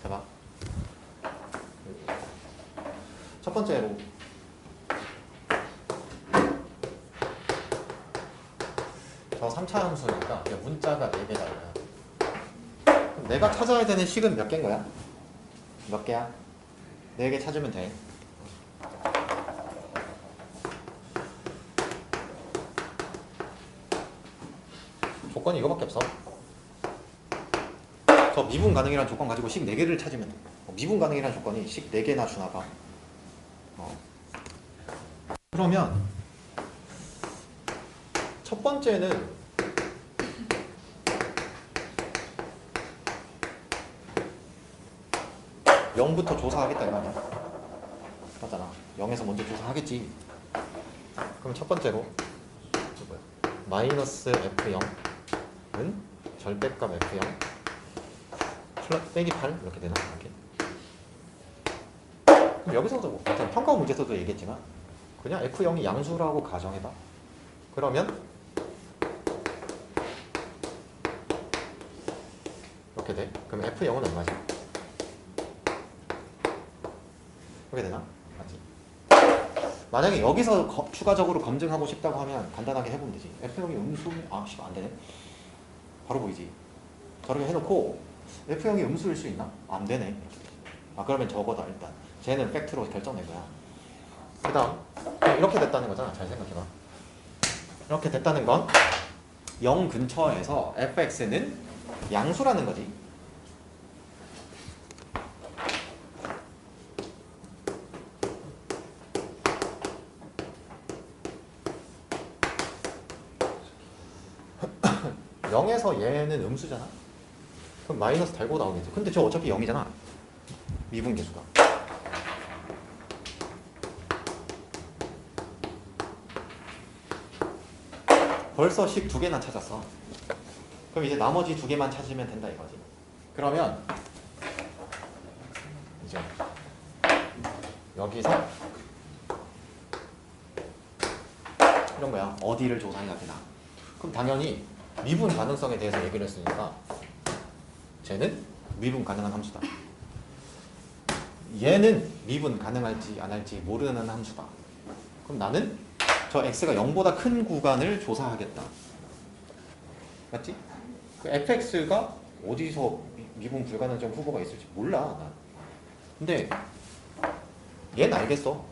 봐봐. 첫 번째로 저 3차 함수니까 문자가 4개 달라요. 그럼 내가 찾아야 되는 식은 몇 개인 거야? 몇 개야? 4개 찾으면 돼. 조건이 이거밖에 없어. 저 미분 가능이라는 조건 가지고 식 4개를 찾으면 돼. 미분 가능이라는 조건이 식 4개나 주나 봐. 그러면 첫 번째는 (0부터) 조사하겠다 이 말이야. 맞잖아. 0에서 먼저 조사하겠지. 그럼 첫 번째로 마이너스 f0은 절대값 f0 빼기 8 이렇게 되나? 이렇게. 그럼 여기서도 뭐 평가 문제에서도 얘기했지만 그냥 f0이 양수라고 가정해봐. 그러면 이렇게 돼. 그럼 f0은 얼마지? 이렇게 되나? 맞지? 만약에 여기서 추가적으로 검증하고 싶다고 하면 간단하게 해보면 되지. f0이 음수면 안 되네. 바로 보이지. 저렇게 해놓고 f0이 음수일 수 있나? 안 되네. 그러면 저거다 일단. 쟤는 팩트로 결정된 거야. 그 다음 이렇게 됐다는 거잖아. 잘 생각해봐. 이렇게 됐다는 건 0 근처에서 fx는 양수라는 거지. (0에서) 얘는 음수잖아. 그럼 마이너스 달고 나오겠지. 근데 저 어차피 0이잖아. 미분계수가. 벌써 식 2개나 찾았어. 그럼 이제 나머지 2개만 찾으면 된다 이거지. 그러면 이제 여기서 이런 거야. 어디를 조사해야 되나. 그럼 당연히 미분 가능성에 대해서 얘기를 했으니까 쟤는 미분 가능한 함수다. 얘는 미분 가능할지 안 할지 모르는 함수다. 그럼 나는 저 x가 0보다 큰 구간을 조사하겠다. 맞지? 그 fx가 어디서 미분 불가능점 후보가 있을지 몰라 난. 근데 얘는 알겠어.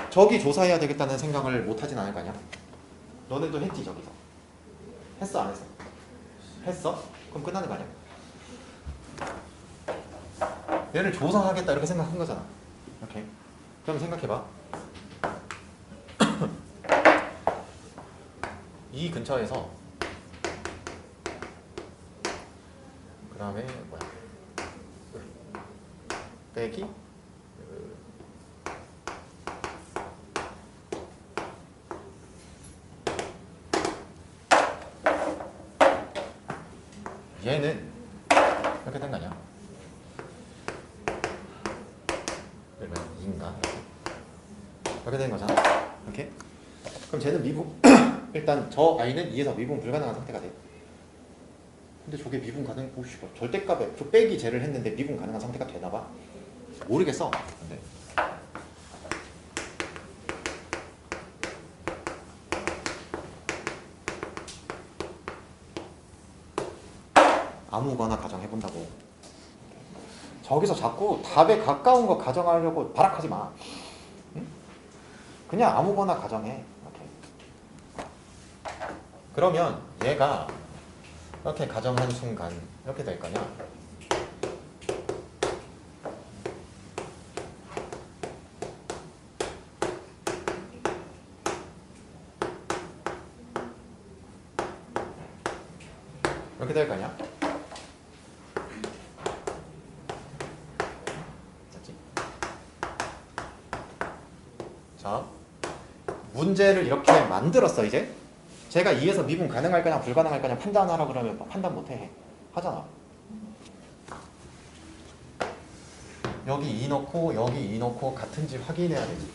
저기 조사해야 되겠다는 생각을 못하진 않을 거 아니야? 너네도 했지 저기서. 했어 안 했어? 했어? 그럼 끝나는 거 아니야? 얘를 조사하겠다 이렇게 생각한 거잖아. 오케이. 그럼 생각해봐. 이 근처에서 그 다음에 뭐야? 빼기 얘는 이렇게 된 거 아니야? 인가? 이렇게 된 거잖아. 이렇게. 그럼 쟤는 미분 일단 저 아이는 2에서 미분 불가능한 상태가 돼. 근데 저게 미분 가능? 오씨, 절대값에 저 빼기 쟤를 했는데 미분 가능한 상태가 되나 봐. 모르겠어. 근데 아무거나 가정해본다고. 저기서 자꾸 답에 가까운 거 가정하려고 발악하지 마. 응? 그냥 아무거나 가정해. 이렇게. 그러면 얘가 이렇게 가정한 순간 이렇게 될 거냐? 이렇게 될 거냐? 자, 문제를 이렇게 만들었어 이제. 제가 2에서 미분 가능할 거냐 불가능할 거냐 판단하라 그러면 판단 못해. 하잖아. 여기 2 넣고 여기 2 넣고 같은지 확인해야 되지.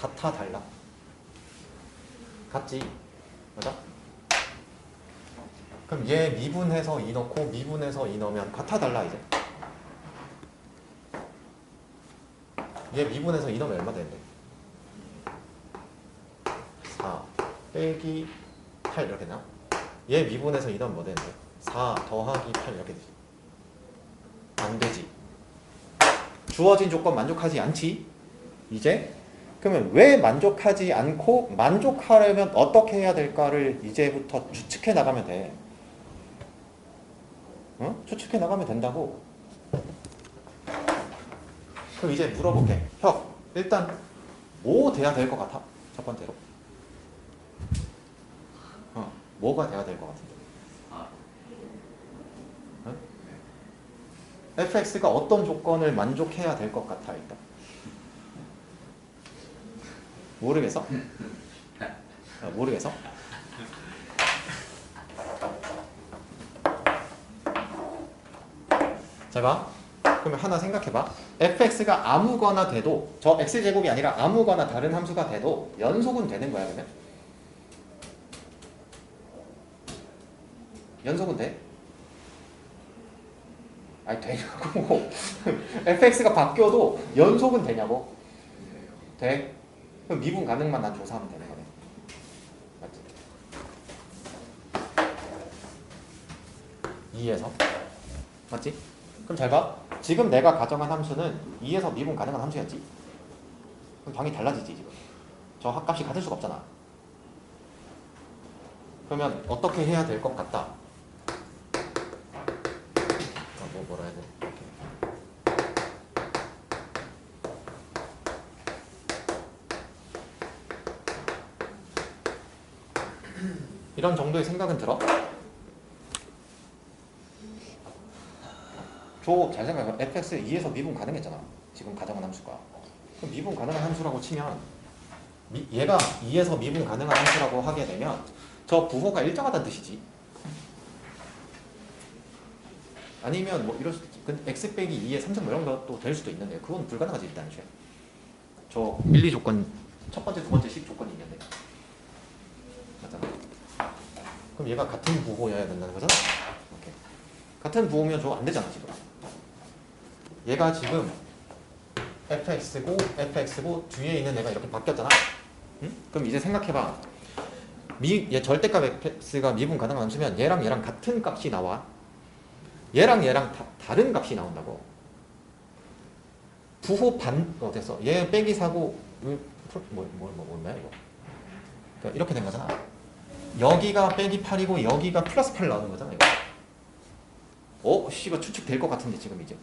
같아 달라? 같지? 맞아? 그럼 얘 미분해서 2 넣고 미분해서 2 넣으면 같아 달라 이제? 얘 미분해서 2 넣으면 얼마 되는데? 4 빼기 8 이렇게 되나? 얘 미분해서 2 넣으면 뭐 되는데? 4 더하기 8 이렇게 되지. 안 되지. 주어진 조건 만족하지 않지? 이제? 그러면 왜 만족하지 않고 만족하려면 어떻게 해야 될까를 이제부터 추측해 나가면 돼. 응? 추측해 나가면 된다고. 그럼 이제 물어볼게. 형, 일단 뭐 돼야 될 것 같아? 첫 번째로. 뭐가 돼야 될 것 같은데? 응? fx가 어떤 조건을 만족해야 될 것 같아 일단? 모르겠어? 모르겠어? 자 봐. 그러면 하나 생각해봐. fx가 아무거나 돼도 저 x제곱이 아니라 아무거나 다른 함수가 돼도 연속은 되는 거야 그러면? 연속은 돼? 아니 되냐고. fx가 바뀌어도 연속은 되냐고? 돼? 그럼 미분 가능만 난 조사하면 되는 거네. 맞지? 2에서 맞지? 그럼 잘 봐. 지금 내가 가정한 함수는 2에서 미분 가능한 함수였지? 그럼 당연히 달라지지 지금. 저 합값이 같을 수가 없잖아. 그러면 어떻게 해야 될 것 같다? 뭐라 해야 돼? 이런 정도의 생각은 들어? 잘 생각해봐. fx 2에서 미분 가능했잖아. 지금 가정한 함수가. 그럼 미분 가능한 함수라고 치면 얘가 2에서 미분 가능한 함수라고 하게 되면 저 부호가 일정하다는 뜻이지. 아니면 뭐 이럴 수도 있지. 근데 x 빼기 2의 3승 뭐 이런 것도 될 수도 있는데 그건 불가능하지 일단 애초에. 저 1, 2 조건 첫 번째, 두 번째 식 조건이 있는데 맞잖아. 그럼 얘가 같은 부호여야 된다는 거잖아. 오케이. 같은 부호면 저거 안 되잖아 지금. 얘가 지금 fx고 뒤에 있는 애가 이렇게 바뀌었잖아. 응? 그럼 이제 생각해봐. 얘 절대값 fx가 미분 가능한 함수면 얘랑 같은 값이 나와. 얘랑 다른 값이 나온다고. 부호 됐어. 얘 빼기 4고 뭐야 이거. 그러니까 이렇게 된 거잖아. 여기가 빼기 8이고 여기가 플러스 8 나오는 거잖아 이거. 씨가 추측될 것 같은데 지금 이제.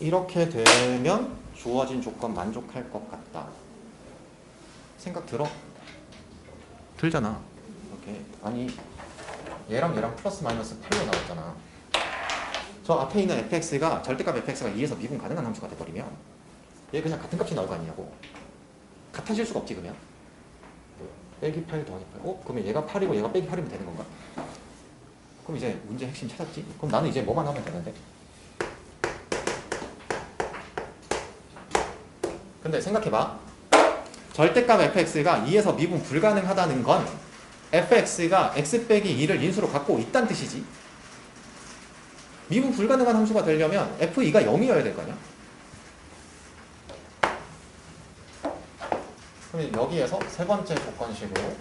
이렇게 되면 주어진 조건 만족할 것 같다. 생각 들어? 들잖아. 이렇게. 아니 얘랑 플러스 마이너스 8로 나왔잖아. 저 앞에 있는 fx가 절대값 fx가 2에서 미분 가능한 함수가 돼버리면 얘 그냥 같은 값이 나올 거 아니냐고. 같아질 수가 없지 그러면. 빼기 8 더하기 8. 그러면 얘가 8이고 얘가 빼기 8이면 되는 건가? 그럼 이제 문제 핵심 찾았지? 그럼 나는 이제 뭐만 하면 되는데? 근데 생각해봐. 절대값 fx가 2에서 미분 불가능하다는 건 fx가 x 빼기 2를 인수로 갖고 있다는 뜻이지. 미분 불가능한 함수가 되려면 f2가 0이어야 될 거 아니야? 그럼 여기에서 세 번째 조건식으로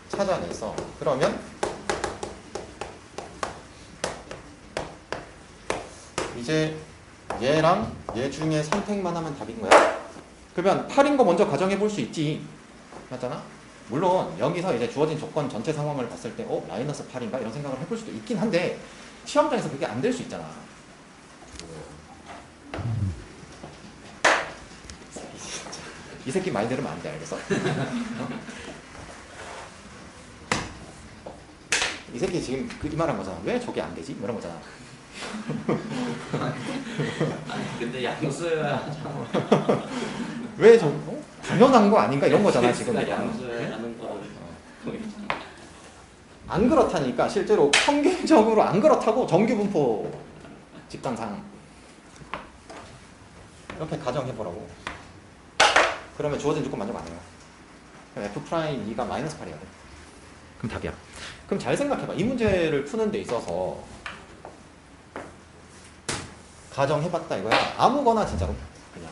찾아내서 그러면 이제 얘랑 얘 중에 선택만 하면 답인 거야. 그러면 8인 거 먼저 가정해 볼 수 있지. 맞잖아? 물론 여기서 이제 주어진 조건 전체 상황을 봤을 때 마이너스 8인가? 이런 생각을 해볼 수도 있긴 한데 시험장에서 그게 안 될 수 있잖아. 이 새끼 말 들으면 안 돼. 알겠어? 이 새끼 지금 이 말한 거잖아. 왜 저게 안 되지? 이런 거잖아. 아니 근데 양수여야 하잖아. 왜 저 당연한 거 아닌가 이런 거잖아 지금. 양수여야 하는 거는 보이잖아. 안 그렇다니까 실제로 평균적으로 안 그렇다고 정규 분포 집단상 이렇게 가정해보라고. 그러면 주어진 조건 만족 안 해요. 그럼 F'2가 마이너스 8이야 돼. 그럼 답이야. 그럼 잘 생각해봐. 이 문제를 푸는 데 있어서 가정해봤다 이거야. 아무거나 진짜로 그냥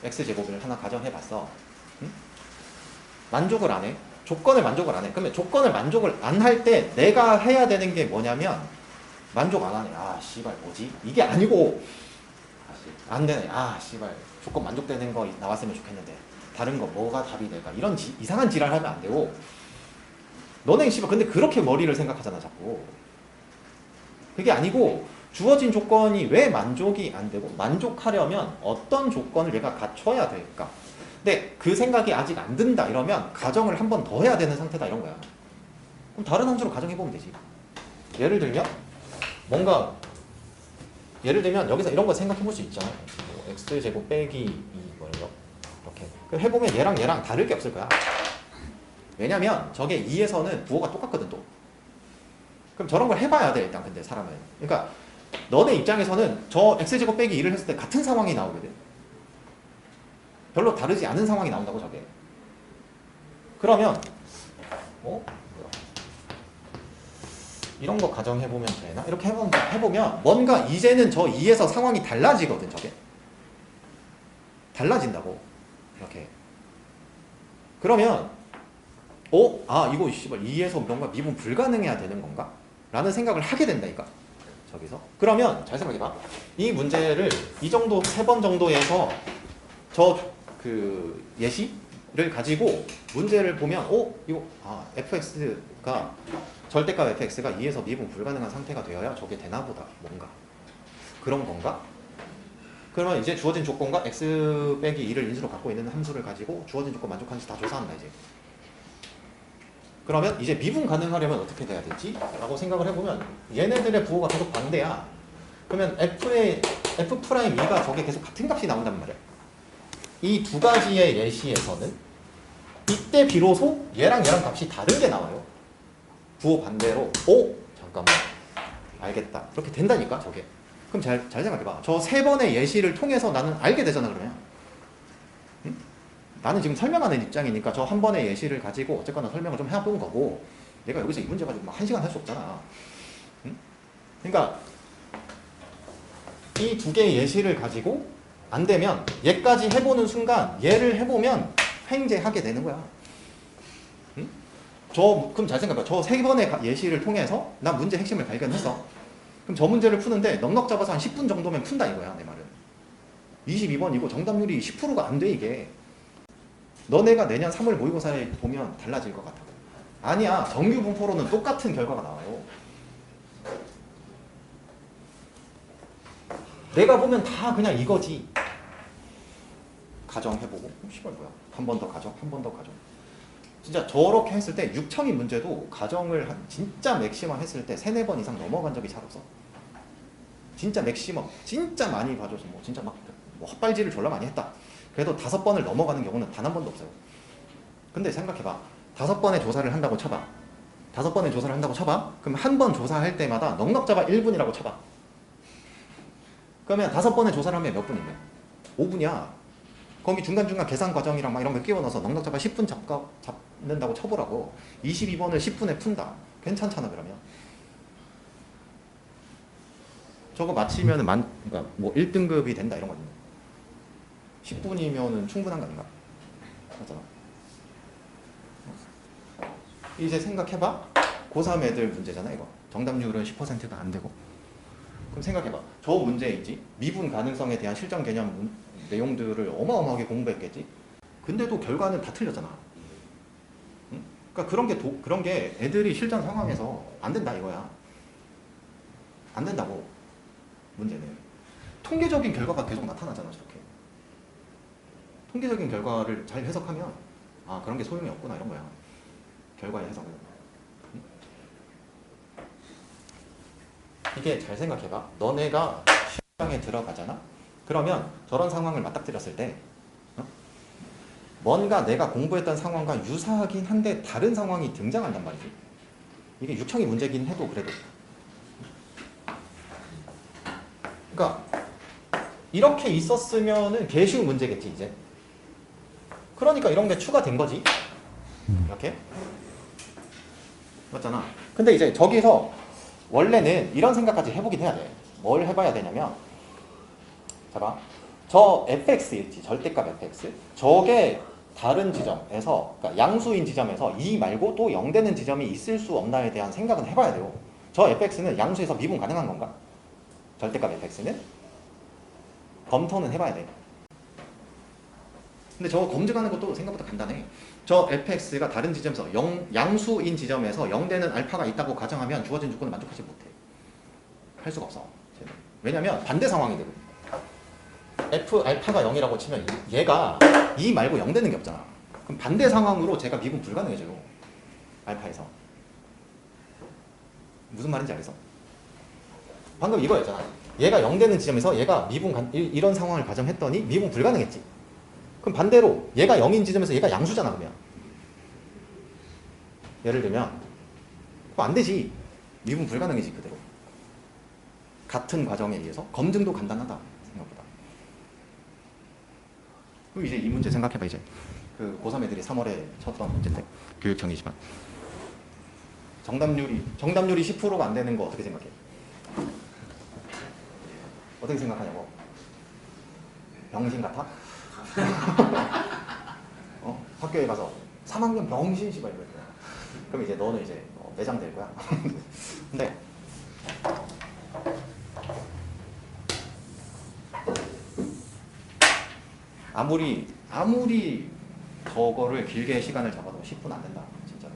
x제곱을 하나 가정해봤어. 응? 만족을 안 해. 조건을 만족을 안 해. 그러면 조건을 만족을 안 할 때 내가 해야 되는 게 뭐냐면 만족 안 하네. 아 씨발 뭐지? 이게 아니고 안 되네. 아 씨발 조건 만족되는 거 나왔으면 좋겠는데 다른 거 뭐가 답이 될까? 이런 이상한 지랄 하면 안 되고 너네 씨발 근데 그렇게 머리를 생각하잖아 자꾸. 그게 아니고 주어진 조건이 왜 만족이 안 되고 만족하려면 어떤 조건을 얘가 갖춰야 될까? 근데 그 생각이 아직 안 든다 이러면 가정을 한 번 더 해야 되는 상태다 이런 거야. 그럼 다른 함수로 가정해보면 되지. 예를 들면 뭔가 예를 들면 여기서 이런 거 생각해볼 수 있잖아. 뭐 x제곱 빼기 2 뭐 이런 거 이렇게 그럼 해보면 얘랑 다를 게 없을 거야. 왜냐면 저게 2에서는 부호가 똑같거든 또. 그럼 저런 걸 해봐야 돼 일단. 근데 사람은 그러니까 너네 입장에서는 저 x제곱 빼기 2를 했을 때 같은 상황이 나오게 돼. 별로 다르지 않은 상황이 나온다고 저게. 그러면 이런 거 가정해보면 되나? 이렇게 해보면 뭔가 이제는 저 2에서 상황이 달라지거든 저게. 달라진다고. 이렇게. 그러면 아 이거 씨발 2에서 뭔가 미분 불가능해야 되는 건가? 라는 생각을 하게 된다니까. 저기서. 그러면 잘 생각해봐. 이 문제를 이 정도 3번 정도에서 그 예시를 가지고 문제를 보면 이거 fx가 절대값 fx가 2에서 미분 불가능한 상태가 되어야 저게 되나 보다. 뭔가 그런 건가? 그러면 이제 주어진 조건과 x 빼기 2를 인수로 갖고 있는 함수를 가지고 주어진 조건 만족하는지 다 조사한다 이제. 그러면 이제 미분 가능하려면 어떻게 돼야 되지? 라고 생각을 해보면 얘네들의 부호가 계속 반대야. 그러면 F'E가 저게 계속 같은 값이 나온단 말이야. 이 두 가지의 예시에서는 이때 비로소 얘랑 값이 다른 게 나와요. 부호 반대로 잠깐만 알겠다. 이렇게 된다니까 저게. 그럼 잘 생각해봐. 저 3번의 예시를 통해서 나는 알게 되잖아 그러면. 응? 나는 지금 설명하는 입장이니까 저 한 번의 예시를 가지고 어쨌거나 설명을 좀 해본 거고 내가 여기서 이 문제 가지고 막 1시간 할 수 없잖아. 응? 그러니까 이 두 개의 예시를 가지고 안 되면 얘까지 해보는 순간 얘를 해보면 횡재하게 되는 거야. 응? 그럼 잘 생각해봐. 저 3번의 예시를 통해서 나 문제 핵심을 발견했어. 그럼 저 문제를 푸는데 넉넉 잡아서 한 10분 정도면 푼다 이거야 내 말은. 22번이고 정답률이 10%가 안 돼 이게. 너네가 내년 3월 모의고사에 보면 달라질 것 같아. 아니야. 정규 분포로는 똑같은 결과가 나와요. 내가 보면 다 그냥 이거지. 가정해보고 씨발 뭐야. 한 번 더 가정. 한 번 더 가정. 진짜 저렇게 했을 때 6청이 문제도 가정을 진짜 맥시멈 했을 때 3-4번 이상 넘어간 적이 잘 없어. 진짜 맥시멈. 진짜 많이 봐줘서 뭐 진짜 막 헛발질을 졸라 많이 했다. 그래도 5번을 넘어가는 경우는 단 한 번도 없어요. 근데 생각해봐. 5번의 조사를 한다고 쳐봐. 5번의 조사를 한다고 쳐봐. 그럼 한 번 조사할 때마다 넉넉 잡아 1분이라고 쳐봐. 그러면 5번의 조사를 하면 몇 분인데? 5분이야. 거기 중간중간 계산 과정이랑 막 이런 거 끼워 넣어서 넉넉 잡아 10분 잡는다고 쳐보라고. 22번을 10분에 푼다. 괜찮잖아 그러면. 저거 마치면은 그러니까 뭐 1등급이 된다 이런 거거든요. 10분이면은 충분한 거 아닌가? 맞잖아. 이제 생각해봐. 고3 애들 문제잖아 이거. 정답률은 10%가 안 되고. 그럼 생각해봐. 저 문제이지. 미분 가능성에 대한 실전 개념 내용들을 어마어마하게 공부했겠지. 근데도 결과는 다 틀렸잖아. 응? 그러니까 그런 게 애들이 실전 상황에서 안 된다 이거야. 안 된다고. 문제는. 통계적인 결과가 계속 나타나잖아 저렇게. 통계적인 결과를 잘 해석하면 그런 게 소용이 없구나 이런 거야. 결과의 해석은. 응? 이게 잘 생각해봐. 너네가 시장에 들어가잖아. 그러면 저런 상황을 맞닥뜨렸을 때 뭔가 내가 공부했던 상황과 유사하긴 한데 다른 상황이 등장한단 말이지. 이게 유형이 문제긴 해도 그래도. 그러니까 이렇게 있었으면은 개 쉬운 문제겠지 이제. 그러니까 이런 게 추가된 거지. 이렇게. 맞잖아. 근데 이제 저기서 원래는 이런 생각까지 해보긴 해야 돼. 뭘 해봐야 되냐면, 봐봐. 저 fx 있지, 절대값 fx. 저게 다른 지점에서, 그러니까 양수인 지점에서 2 말고 또 0 되는 지점이 있을 수 없나에 대한 생각은 해봐야 돼요. 저 fx는 양수에서 미분 가능한 건가? 절대값 fx는? 검토는 해봐야 돼. 근데 저거 검증하는 것도 생각보다 간단해. 저 fx가 다른 지점에서 양수인 지점에서 0 되는 알파가 있다고 가정하면 주어진 조건을 만족하지 못해. 할 수가 없어. 왜냐면 반대 상황이 되거든. f 알파가 0이라고 치면 얘가 2 말고 0 되는 게 없잖아. 그럼 반대 상황으로 제가 미분 불가능해져요. 알파에서. 무슨 말인지 알겠어? 방금 이거였잖아. 얘가 0 되는 지점에서 얘가 이런 상황을 가정했더니 미분 불가능했지. 그럼 반대로 얘가 0인 지점에서 얘가 양수잖아. 그러면 예를 들면 그럼 안 되지. 미분 불가능이지 그대로. 같은 과정에 의해서 검증도 간단하다 생각보다. 그럼 이제 이 문제 생각해봐. 이제 그 고3 애들이 3월에 쳤던 문제인데 교육청이지만 정답률이 10%가 안 되는 거 어떻게 생각해? 어떻게 생각하냐고? 병신 같아? 학교에 가서 3학년 병신 씨발 이럴 거야. 그럼 이제 너는 이제 매장될 거야. 근데 아무리 저거를 길게 시간을 잡아도 10분 안 된다. 진짜로.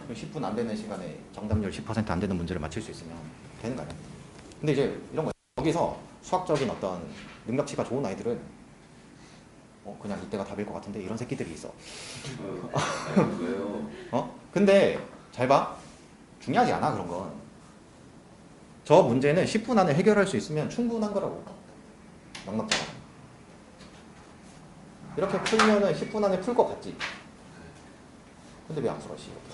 10분 안 되는 시간에 정답률 10% 안 되는 문제를 맞출 수 있으면 되는 거야. 근데 이제 이런 거 여기서 수학적인 어떤 능력치가 좋은 아이들은 그냥 이때가 답일 것 같은데 이런 새끼들이 있어. 왜요? 근데 잘 봐. 중요하지 않아 그런 건. 저 문제는 10분 안에 해결할 수 있으면 충분한 거라고. 넉넉하게. 이렇게 풀면은 10분 안에 풀 것 같지. 근데 왜 안 풀어 씨 이렇게.